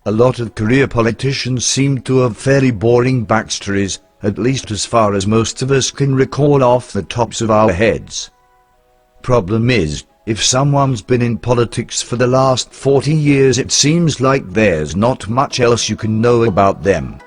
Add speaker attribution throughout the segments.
Speaker 1: A lot of career politicians seem to have fairly boring backstories, at least as far as most of us can recall off the tops of our heads. Problem is, if someone's been in politics for the last 40 years, it seems like there's not much else you can know about them.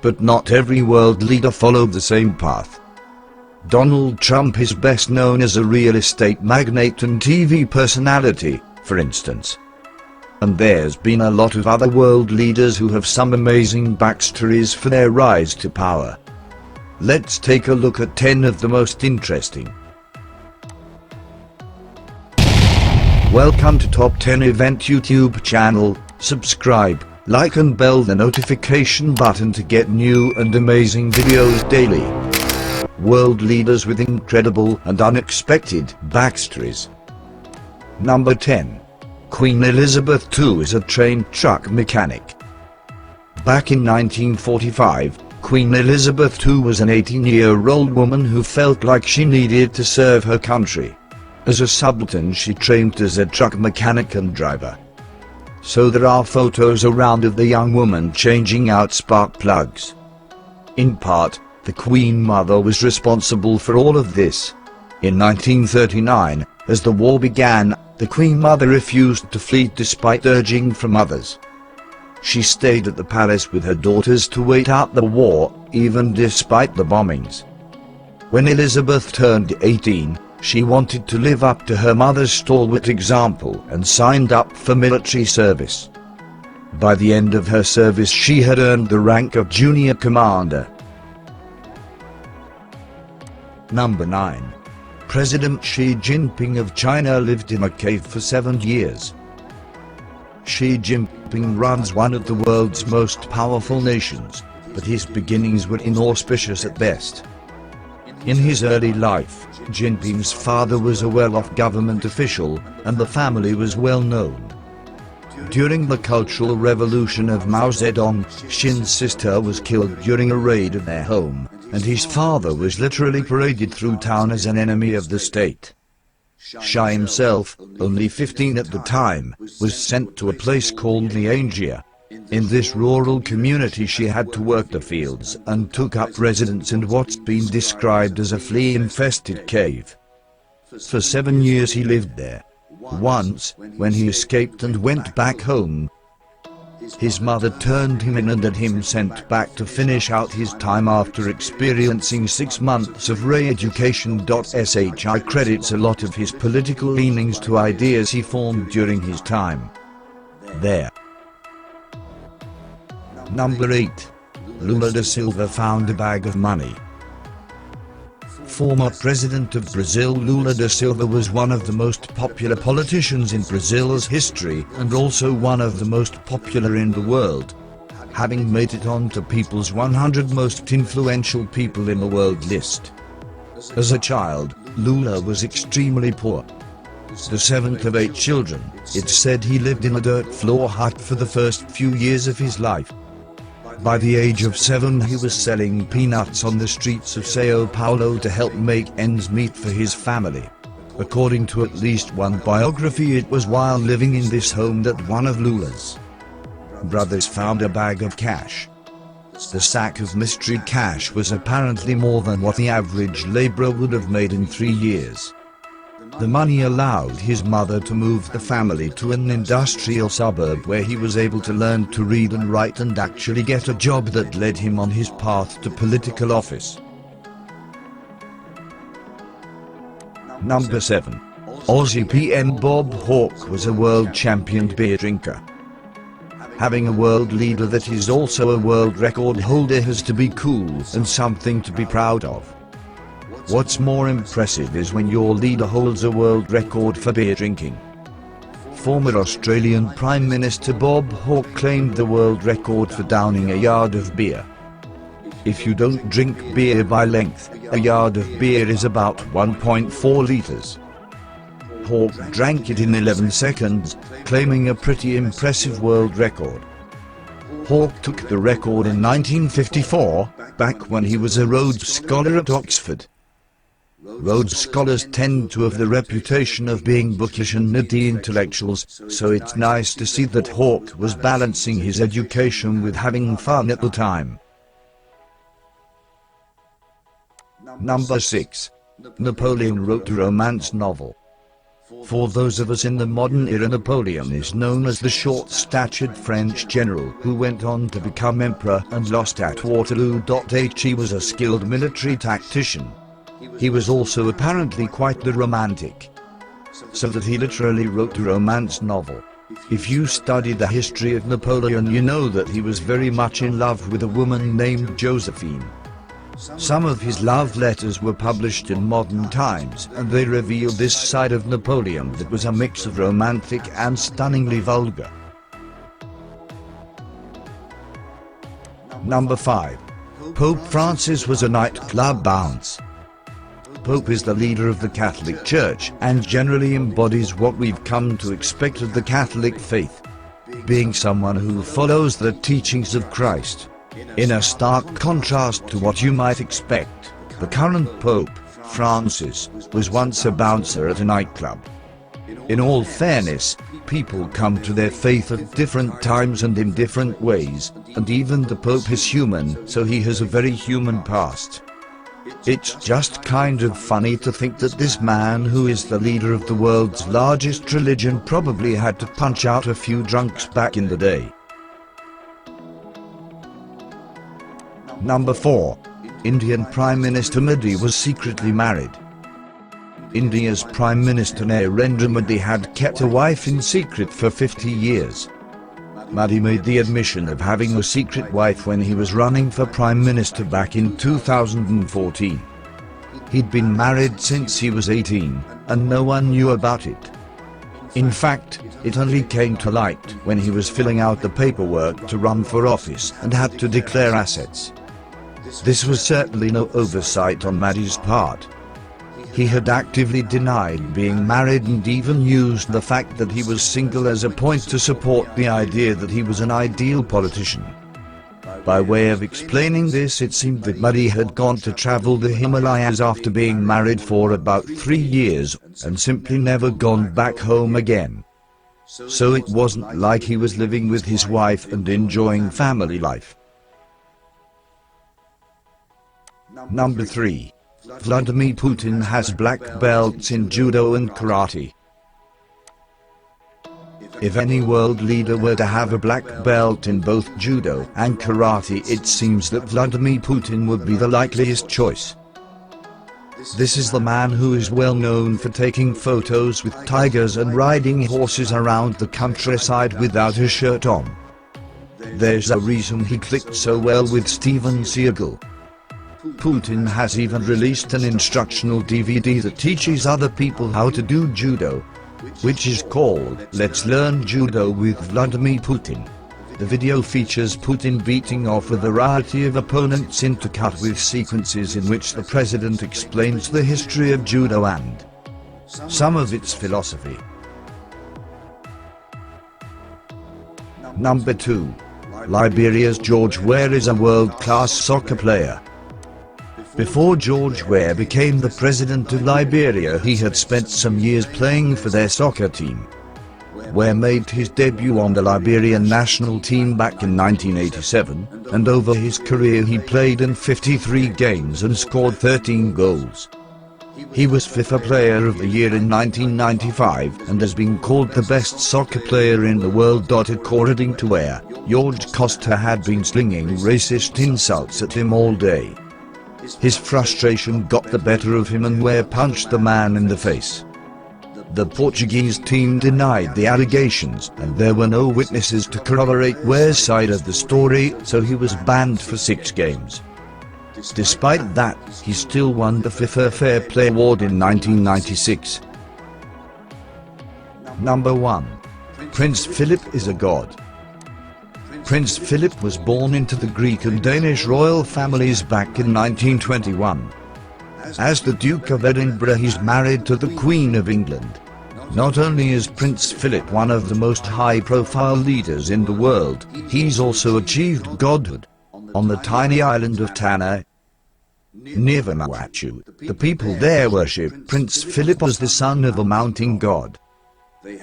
Speaker 1: But not every world leader followed the same path. Donald Trump is best known as a real estate magnate and TV personality, for instance. And there's been a lot of other world leaders who have some amazing backstories for their rise to power. Let's take a look at 10 of the most interesting. Welcome to Top 10 Event YouTube channel. Subscribe, like and bell the notification button to get new and amazing videos daily. World leaders with incredible and unexpected backstories. Number 10. Queen Elizabeth II is a trained truck mechanic. Back in 1945, Queen Elizabeth II was an 18-year-old woman who felt like she needed to serve her country. As a subaltern, she trained as a truck mechanic and driver. So there are photos around of the young woman changing out spark plugs. In part, the Queen Mother was responsible for all of this. In 1939, as the war began, the Queen Mother refused to flee despite urging from others. She stayed at the palace with her daughters to wait out the war, even despite the bombings. When Elizabeth turned 18, she wanted to live up to her mother's stalwart example and signed up for military service. By the end of her service, she had earned the rank of junior commander. Number 9. President Xi Jinping of China lived in a cave for 7 years. Xi Jinping runs one of the world's most powerful nations, but his beginnings were inauspicious at best. In his early life, Jinping's father was a well-off government official, and the family was well known. During the Cultural Revolution of Mao Zedong, Xi's sister was killed during a raid of their home, and his father was literally paraded through town as an enemy of the state. Xi himself, only 15 at the time, was sent to a place called Lianjia. In this rural community she had to work the fields and took up residence in what's been described as a flea-infested cave. For 7 years he lived there. Once, when he escaped and went back home, his mother turned him in and had him sent back to finish out his time after experiencing 6 months of re-education. Shi credits a lot of his political leanings to ideas he formed during his time there. Number 8. Lula da Silva found a bag of money. Former President of Brazil Lula da Silva was one of the most popular politicians in Brazil's history and also one of the most popular in the world, having made it onto People's 100 Most Influential People in the World list. As a child, Lula was extremely poor. The 7th of 8 children, it's said he lived in a dirt floor hut for the first few years of his life. By the age of 7 he was selling peanuts on the streets of Sao Paulo to help make ends meet for his family. According to at least one biography, it was while living in this home that one of Lula's brothers found a bag of cash. The sack of mystery cash was apparently more than what the average laborer would have made in 3 years. The money allowed his mother to move the family to an industrial suburb where he was able to learn to read and write and actually get a job that led him on his path to political office. Number 7. Aussie PM Bob Hawke was a world champion beer drinker. Having a world leader that is also a world record holder has to be cool and something to be proud of. What's more impressive is when your leader holds a world record for beer drinking. Former Australian Prime Minister Bob Hawke claimed the world record for downing a yard of beer. If you don't drink beer by length, a yard of beer is about 1.4 litres. Hawke drank it in 11 seconds, claiming a pretty impressive world record. Hawke took the record in 1954, back when he was a Rhodes Scholar at Oxford. Rhodes scholars tend to have the reputation of being bookish and nitty intellectuals, so it's nice to see that Hawke was balancing his education with having fun at the time. Number 6. Napoleon wrote a romance novel. For those of us in the modern era, Napoleon is known as the short-statured French general who went on to become emperor and lost at Waterloo. He was a skilled military tactician. He was also apparently quite the romantic, so that he literally wrote a romance novel. If you study the history of Napoleon, you know that he was very much in love with a woman named Josephine. Some of his love letters were published in modern times, and they reveal this side of Napoleon that was a mix of romantic and stunningly vulgar. Number 5. Pope Francis was a nightclub bounce. Pope is the leader of the Catholic Church and generally embodies what we've come to expect of the Catholic faith, being someone who follows the teachings of Christ. In a stark contrast to what you might expect, the current Pope, Francis, was once a bouncer at a nightclub. In all fairness, people come to their faith at different times and in different ways, and even the Pope is human, so he has a very human past. It's just kind of funny to think that this man, who is the leader of the world's largest religion, probably had to punch out a few drunks back in the day. Number 4. Indian Prime Minister Modi was secretly married. India's Prime Minister Narendra Modi had kept a wife in secret for 50 years. Modi made the admission of having a secret wife when he was running for Prime Minister back in 2014. He'd been married since he was 18, and no one knew about it. In fact, it only came to light when he was filling out the paperwork to run for office and had to declare assets. This was certainly no oversight on Modi's part. He had actively denied being married and even used the fact that he was single as a point to support the idea that he was an ideal politician. By way of explaining this, it seemed that Modi had gone to travel the Himalayas after being married for about 3 years and simply never gone back home again. So it wasn't like he was living with his wife and enjoying family life. Number 3. Vladimir Putin has black belts in judo and karate. If any world leader were to have a black belt in both judo and karate, it seems that Vladimir Putin would be the likeliest choice. This is the man who is well known for taking photos with tigers and riding horses around the countryside without a shirt on. There's a reason he clicked so well with Steven Seagal. Putin has even released an instructional DVD that teaches other people how to do judo, which is called Let's Learn Judo with Vladimir Putin. The video features Putin beating off a variety of opponents intercut with sequences in which the president explains the history of judo and some of its philosophy. Number 2. Liberia's George Weah is a world-class soccer player. Before George Weah became the president of Liberia, he had spent some years playing for their soccer team. Weah made his debut on the Liberian national team back in 1987, and over his career he played in 53 games and scored 13 goals. He was FIFA Player of the Year in 1995 and has been called the best soccer player in the world. According to Weah, George Costa had been slinging racist insults at him all day. His frustration got the better of him and Weah punched the man in the face. The Portuguese team denied the allegations, and there were no witnesses to corroborate Weah's side of the story, so he was banned for 6 games. Despite that, he still won the FIFA Fair Play Award in 1996. Number 1. Prince Philip is a god. Prince Philip was born into the Greek and Danish royal families back in 1921. As the Duke of Edinburgh, he's married to the Queen of England. Not only is Prince Philip one of the most high-profile leaders in the world, he's also achieved godhood. On the tiny island of Tanna, near Vanuatu. The people there worship Prince Philip as the son of a mountain god.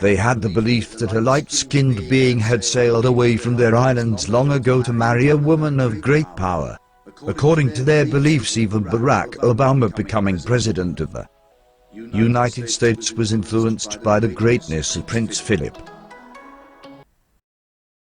Speaker 1: They had the belief that a light-skinned being had sailed away from their islands long ago to marry a woman of great power. According to their beliefs, even Barack Obama becoming president of the United States was influenced by the greatness of Prince Philip.